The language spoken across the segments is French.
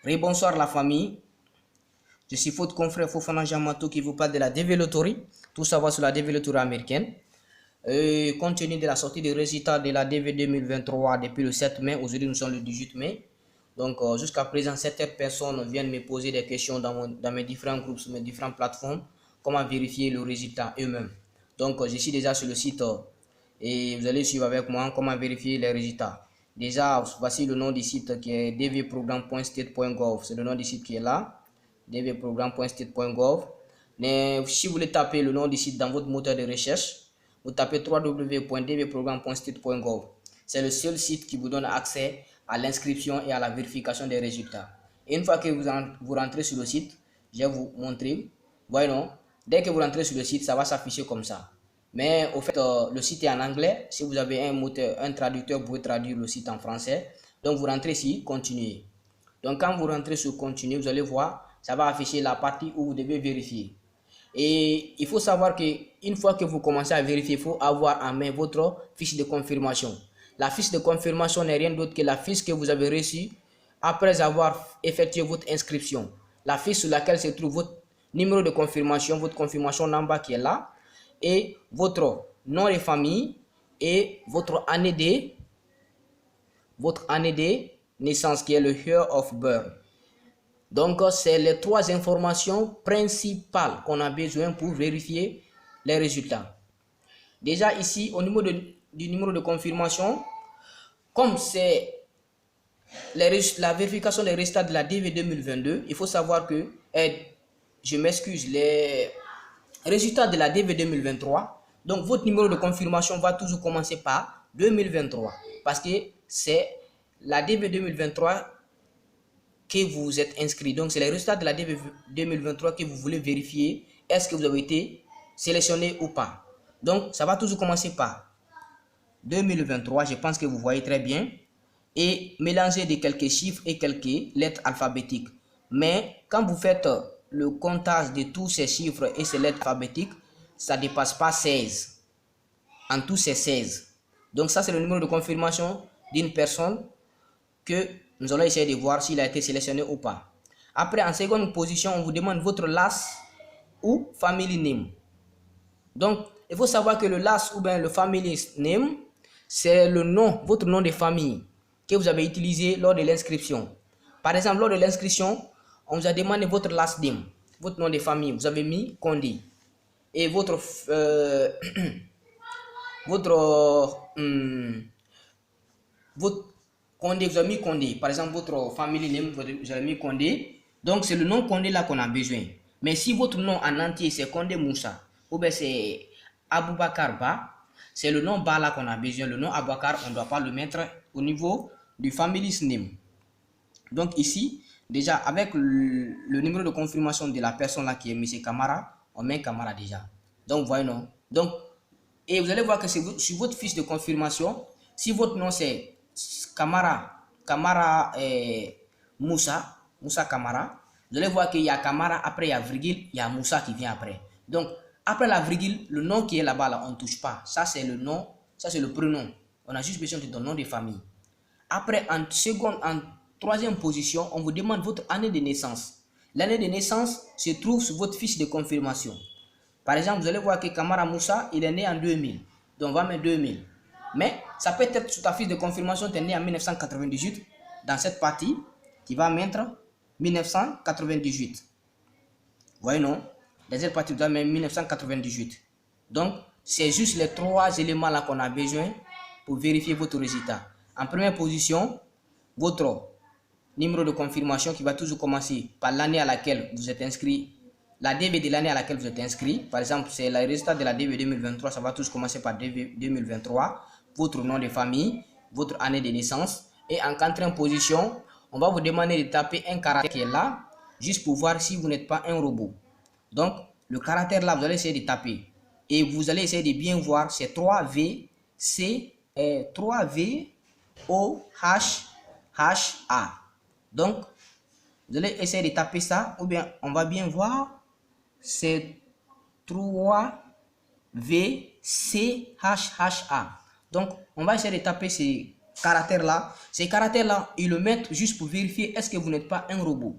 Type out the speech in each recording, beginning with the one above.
Rebonsoir la famille, je suis votre confrère Fofana Jamato qui vous parle de la Developtory, tout savoir sur la Developtory américaine. Compte tenu de la sortie des résultats de la DV 2023 depuis le 7 mai, aujourd'hui nous sommes le 18 mai. Donc jusqu'à présent, certaines personnes viennent me poser des questions dans mes différents groupes, sur mes différentes plateformes, comment vérifier le résultat eux-mêmes. Donc je suis déjà sur le site et vous allez suivre avec moi comment vérifier les résultats. Déjà, voici le nom du site qui est dvprogram.state.gov. C'est le nom du site qui est là, dvprogram.state.gov. Mais si vous voulez taper le nom du site dans votre moteur de recherche, vous tapez www.dvprogram.state.gov. C'est le seul site qui vous donne accès à l'inscription et à la vérification des résultats. Et une fois que vous rentrez sur le site, je vais vous montrer. Voyez non, dès que vous rentrez sur le site, ça va s'afficher comme ça. Mais au fait, le site est en anglais. Si vous avez un traducteur, vous pouvez traduire le site en français. Donc vous rentrez ici, continuer. Donc quand vous rentrez sur continuer, vous allez voir, ça va afficher la partie où vous devez vérifier. Et il faut savoir qu'une fois que vous commencez à vérifier, il faut avoir en main votre fiche de confirmation. La fiche de confirmation n'est rien d'autre que la fiche que vous avez reçue après avoir effectué votre inscription. La fiche sur laquelle se trouve votre numéro de confirmation, votre confirmation number qui est là, et votre nom de famille et votre année de naissance qui est le year of birth. Donc, c'est les trois informations principales qu'on a besoin pour vérifier les résultats. Déjà ici, au niveau du numéro de confirmation, comme c'est la vérification des résultats de la DV 2022, il faut savoir que, je m'excuse, les résultats de la DV 2023, donc votre numéro de confirmation va toujours commencer par 2023, parce que c'est la DV 2023 que vous êtes inscrit. Donc, c'est les résultats de la DV 2023 que vous voulez vérifier. Est-ce que vous avez été sélectionné ou pas? Donc, ça va toujours commencer par 2023. Je pense que vous voyez très bien. Et mélanger de quelques chiffres et quelques lettres alphabétiques. Mais quand vous faites le comptage de tous ces chiffres et ces lettres alphabétiques, ça ne dépasse pas 16. En tout, c'est 16. Donc, ça, c'est le numéro de confirmation d'une personne que nous allons essayer de voir s'il a été sélectionné ou pas. Après, en seconde position, on vous demande votre last ou family name. Donc, il faut savoir que le last ou bien le family name, c'est le nom, votre nom de famille que vous avez utilisé lors de l'inscription. Par exemple, lors de l'inscription, on vous a demandé votre last name, votre nom de famille. Vous avez mis Condé. Et votre Condé, vous avez mis Condé. Par exemple, votre family name, vous avez mis Condé. Donc, c'est le nom Condé là qu'on a besoin. Mais si votre nom en entier, c'est Condé Moussa, ou bien c'est Aboubakar Ba, c'est le nom Ba là qu'on a besoin. Le nom Aboubakar, on ne doit pas le mettre au niveau du family name. Donc, ici, déjà, avec le numéro de confirmation de la personne là qui est M. Kamara, on met Kamara déjà. Donc, voyez non. Donc, et vous allez voir que sur votre fiche de confirmation, si votre nom c'est Kamara Moussa Kamara, vous allez voir qu'il y a Kamara, après il y a virgule, il y a Moussa qui vient après. Donc, après la virgule, le nom qui est là-bas, là, on ne touche pas. Ça, c'est le nom, ça, c'est le prénom. On a juste besoin de ton nom de famille. Après, en troisième position, on vous demande votre année de naissance. L'année de naissance se trouve sur votre fiche de confirmation. Par exemple, vous allez voir que Kamara Moussa, il est né en 2000. Donc, on va mettre 2000. Mais ça peut être sur ta fiche de confirmation, tu es né en 1998. Dans cette partie, tu vas mettre 1998. Vous voyez, non? Dans cette partie, tu vas mettre 1998. Donc, c'est juste les trois éléments là qu'on a besoin pour vérifier votre résultat. En première position, votre numéro de confirmation qui va toujours commencer par l'année à laquelle vous êtes inscrit. La DV de l'année à laquelle vous êtes inscrit. Par exemple, c'est le résultat de la DV 2023. Ça va tous commencer par DV 2023. Votre nom de famille, votre année de naissance. Et en quatrième position, on va vous demander de taper un caractère qui est là, juste pour voir si vous n'êtes pas un robot. Donc, le caractère là, vous allez essayer de taper. Et vous allez essayer de bien voir, c'est 3V, C, 3V, O, H, H, A. Donc, vous allez essayer de taper ça, ou bien on va bien voir. C'est 3 V C H H A. Donc, on va essayer de taper ces caractères là, ces caractères là, ils le mettent juste pour vérifier est-ce que vous n'êtes pas un robot.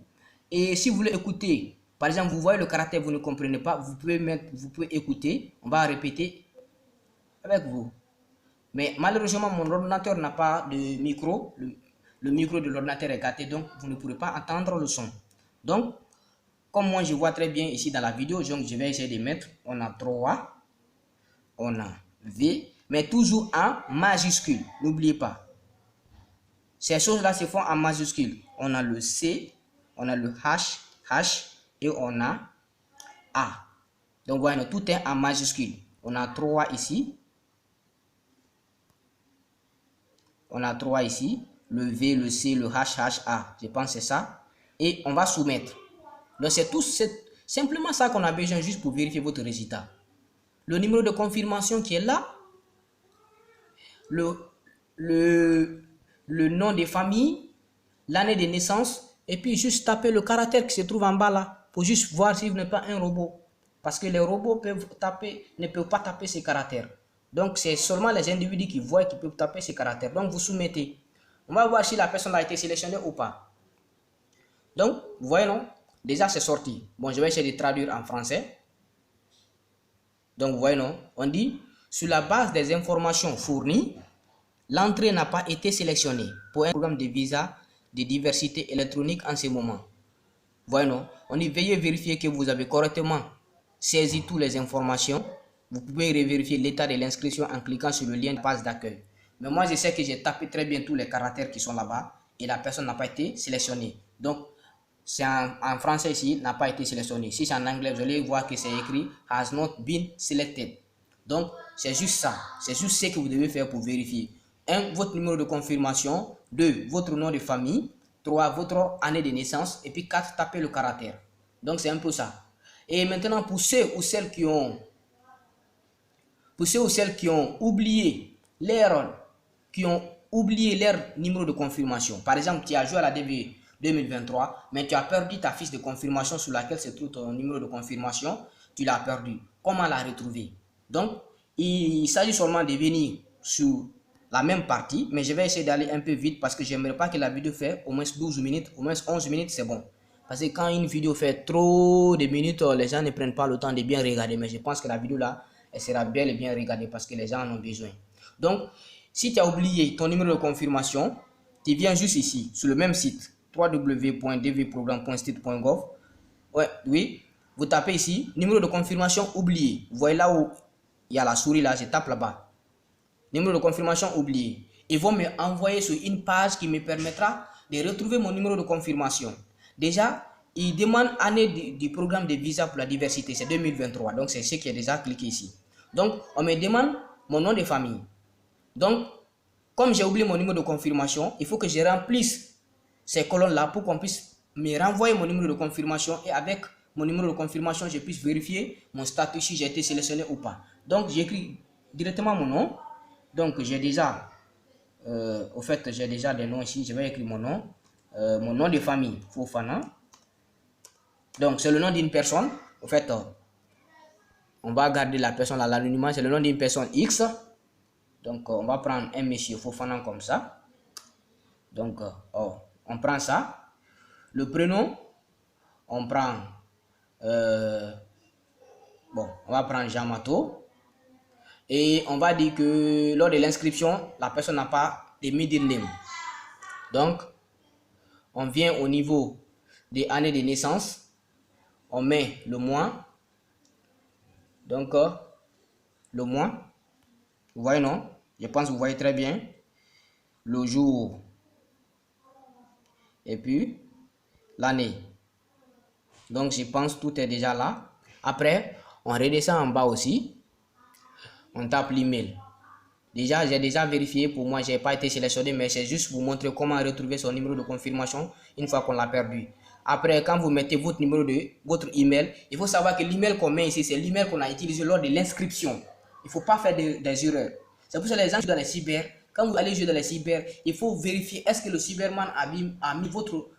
Et si vous voulez écouter, par exemple, vous voyez le caractère, vous ne comprenez pas, vous pouvez écouter, on va répéter avec vous. Mais malheureusement, mon ordinateur n'a pas de micro, le micro de l'ordinateur est gâté, donc vous ne pourrez pas entendre le son. Donc, comme moi je vois très bien ici dans la vidéo, donc je vais essayer de mettre, on a 3, on a V, mais toujours en majuscule, n'oubliez pas. Ces choses-là se font en majuscule. On a le C, on a le H, et on a A. Donc voilà, tout est en majuscule. On a 3 ici. On a 3 ici. Le V, le C, le H, A. Je pense que c'est ça. Et on va soumettre. Donc c'est simplement ça qu'on a besoin juste pour vérifier votre résultat. Le numéro de confirmation qui est là. Le nom de famille. L'année de naissance. Et puis juste taper le caractère qui se trouve en bas là. Pour juste voir si vous n'êtes pas un robot. Parce que les robots ne peuvent pas taper ces caractères. Donc c'est seulement les individus qui voient qu'ils peuvent taper ces caractères. Donc vous soumettez. On va voir si la personne a été sélectionnée ou pas. Donc, vous voyez non? Déjà c'est sorti. Bon, je vais essayer de traduire en français. Donc vous voyez non? On dit, sur la base des informations fournies, l'entrée n'a pas été sélectionnée pour un programme de visa de diversité électronique en ce moment. Voyez non? On dit veuillez vérifier que vous avez correctement saisi toutes les informations. Vous pouvez vérifier l'état de l'inscription en cliquant sur le lien de page d'accueil. Mais moi je sais que j'ai tapé très bien tous les caractères qui sont là-bas et la personne n'a pas été sélectionnée. Donc c'est en français ici, n'a pas été sélectionné. Si c'est en anglais, vous allez voir que c'est écrit has not been selected. Donc c'est juste ça. C'est juste ce que vous devez faire pour vérifier. 1. Votre numéro de confirmation. 2. Votre nom de famille. 3. Votre année de naissance. Et puis 4. Tapez le caractère. Donc c'est un peu ça. Et maintenant pour ceux ou celles qui ont oublié leur numéro de confirmation. Par exemple, tu as joué à la DV 2023, mais tu as perdu ta fiche de confirmation sur laquelle se trouve ton numéro de confirmation. Tu l'as perdu. Comment la retrouver? Donc, il s'agit seulement de venir sur la même partie, mais je vais essayer d'aller un peu vite parce que j'aimerais pas que la vidéo fait au moins 12 minutes, au moins 11 minutes, c'est bon. Parce que quand une vidéo fait trop de minutes, les gens ne prennent pas le temps de bien regarder. Mais je pense que la vidéo là, elle sera bel et bien regardée parce que les gens en ont besoin. Donc, si tu as oublié ton numéro de confirmation, tu viens juste ici, sur le même site, www.dvprogramme.state.gov. Ouais, oui, vous tapez ici, numéro de confirmation oublié. Vous voyez là où il y a la souris là, je tape là-bas. Numéro de confirmation oublié. Ils vont me envoyer sur une page qui me permettra de retrouver mon numéro de confirmation. Déjà, il demande année du programme de visa pour la diversité, c'est 2023. Donc, c'est ce qui est déjà cliqué ici. Donc, on me demande mon nom de famille. Donc, comme j'ai oublié mon numéro de confirmation, il faut que je remplisse ces colonnes-là pour qu'on puisse me renvoyer mon numéro de confirmation et avec mon numéro de confirmation, je puisse vérifier mon statut si j'ai été sélectionné ou pas. Donc, j'écris directement mon nom. Donc, j'ai déjà, au fait, j'ai déjà des noms ici. Je vais écrire mon nom de famille, Fofana. Donc, c'est le nom d'une personne. Au fait, on va garder la personne à l'anonymat. C'est le nom d'une personne X. Donc, on va prendre un monsieur Fofana comme ça. Donc, on prend ça. Le prénom, on prend, on va prendre Jean Mato. Et on va dire que lors de l'inscription, la personne n'a pas de middle name. Donc, on vient au niveau des années de naissance. On met le mois. Donc, le mois. Vous voyez, non? Je pense que vous voyez très bien. Le jour. Et puis, l'année. Donc, je pense que tout est déjà là. Après, on redescend en bas aussi. On tape l'email. Déjà, j'ai déjà vérifié. Pour moi, je n'ai pas été sélectionné, mais c'est juste pour vous montrer comment retrouver son numéro de confirmation une fois qu'on l'a perdu. Après, quand vous mettez votre numéro votre email, il faut savoir que l'email qu'on met ici, c'est l'email qu'on a utilisé lors de l'inscription. Il ne faut pas faire des erreurs. C'est pour ça que les gens jouent dans les cyber. Quand vous allez jouer dans les cyber, il faut vérifier est-ce que le cyberman a mis votre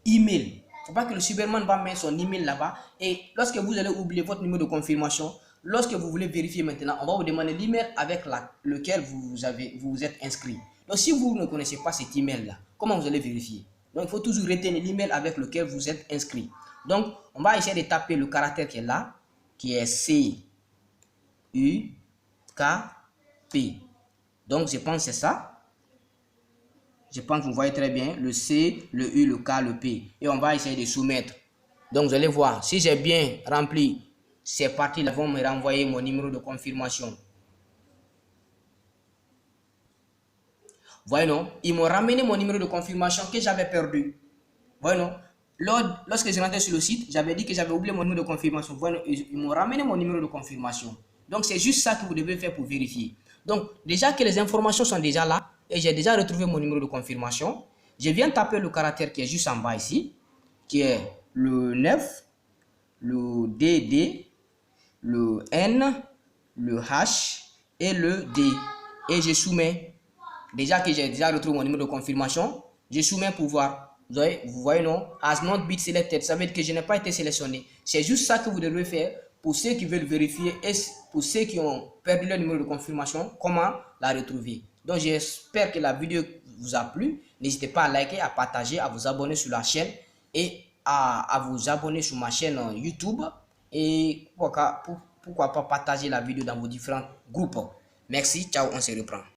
email. Il ne faut pas que le cyberman va mettre son email là-bas. Et lorsque vous allez oublier votre numéro de confirmation, lorsque vous voulez vérifier maintenant, on va vous demander l'email avec lequel vous êtes inscrit. Donc, si vous ne connaissez pas cet email-là, comment vous allez vérifier? Donc, il faut toujours retenir l'email avec lequel vous êtes inscrit. Donc, on va essayer de taper le caractère qui est là, qui est C-U-K-P. Donc, je pense que c'est ça. Je pense que vous voyez très bien le C, le U, le K, le P. Et on va essayer de soumettre. Donc, vous allez voir, si j'ai bien rempli ces parties-là, vont me renvoyer mon numéro de confirmation. Voyez non, ils m'ont ramené mon numéro de confirmation que j'avais perdu. Voyez non, lorsque je rentrais sur le site, j'avais dit que j'avais oublié mon numéro de confirmation. Voyez non, ils m'ont ramené mon numéro de confirmation. Donc, c'est juste ça que vous devez faire pour vérifier. Donc, déjà que les informations sont déjà là, et j'ai déjà retrouvé mon numéro de confirmation, je viens taper le caractère qui est juste en bas ici, qui est le 9, le DD, le N, le H et le D. Et je soumets. Déjà que j'ai déjà retrouvé mon numéro de confirmation, je soumets pour voir. Vous voyez non? As not been selected. Ça veut dire que je n'ai pas été sélectionné. C'est juste ça que vous devez faire pour ceux qui veulent vérifier et pour ceux qui ont perdu leur numéro de confirmation, comment la retrouver. Donc j'espère que la vidéo vous a plu. N'hésitez pas à liker, à partager, à vous abonner sur la chaîne et à vous abonner sur ma chaîne YouTube. Et pourquoi pas partager la vidéo dans vos différents groupes. Merci, ciao, on se reprend.